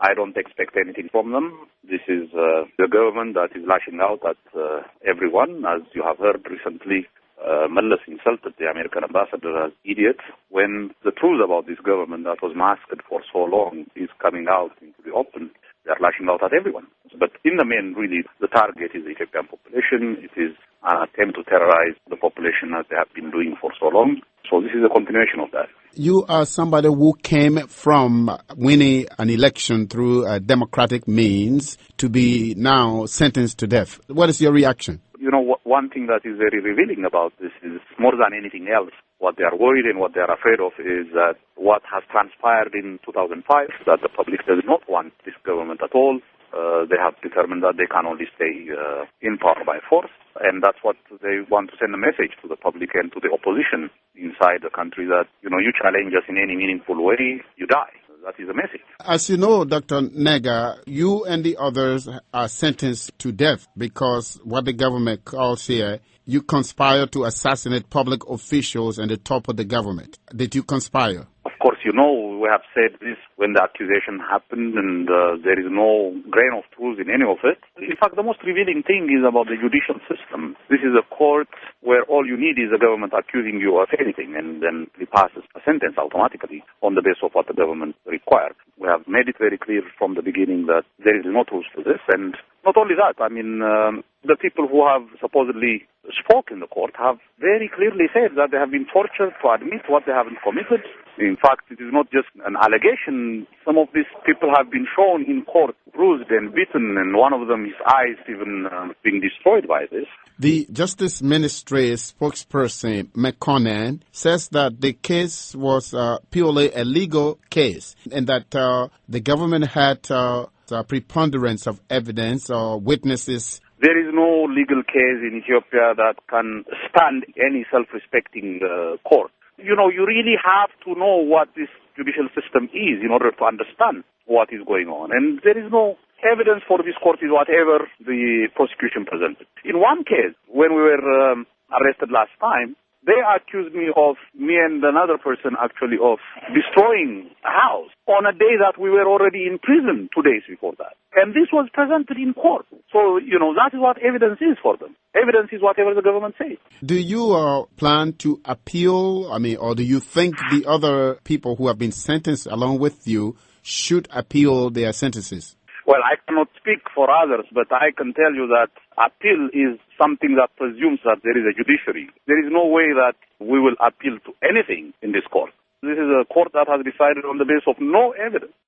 I don't expect anything from them. This is the government that is lashing out at everyone. As you have heard recently, Mallas insulted the American ambassador as idiot, when the truth about this government that was masked for so long is coming out into the open. They are lashing out at everyone. But in the main, really, the target is the Ethiopian population. It is an attempt to terrorize the population as they have been doing for so long. So this is a continuation of that. You are somebody who came from winning an election through democratic means to be now sentenced to death. What is your reaction? You know, one thing that is very revealing about this is, more than anything else, what they are worried and what they are afraid of is that what has transpired in 2005, that the public does not want this government at all. They have determined that they can only stay in power by force, and that's what they want to send a message to the public and to the opposition inside the country that, you know, you challenge us in any meaningful way, you die. That is a message. As you know, Dr. Nega, you and the others are sentenced to death because what the government calls here, you conspire to assassinate public officials and the top of the government. Did you conspire? Of course, you know, we have said this when the accusation happened, and there is no grain of truth in any of it. In fact, the most revealing thing is about the judicial system. This is a court where all you need is the government accusing you of anything, and then it passes a sentence automatically on the basis of what the government required. We have made it very clear from the beginning that there is no truth to this, and not only that, I mean, the people who have supposedly spoke in the court have very clearly said that they have been tortured to admit what they haven't committed. In fact, it is not just an allegation. Some of these people have been shown in court bruised and beaten, and one of them, his eyes even being destroyed by this. The Justice Ministry spokesperson, McConnell, says that the case was purely a legal case and that the government had a preponderance of evidence or witnesses. There is no legal case in Ethiopia that can stand any self-respecting court. You know, you really have to know what this judicial system is in order to understand what is going on. And there is no evidence for this court is whatever the prosecution presented. In one case, when we were arrested last time, they accused me and another person actually, of destroying a house on a day that we were already in prison 2 days before that. And this was presented in court. So, you know, that is what evidence is for them. Evidence is whatever the government says. Do you plan to appeal? I mean, or do you think the other people who have been sentenced along with you should appeal their sentences? Well, I cannot speak for others, but I can tell you that appeal is something that presumes that there is a judiciary. There is no way that we will appeal to anything in this court. This is a court that has decided on the basis of no evidence.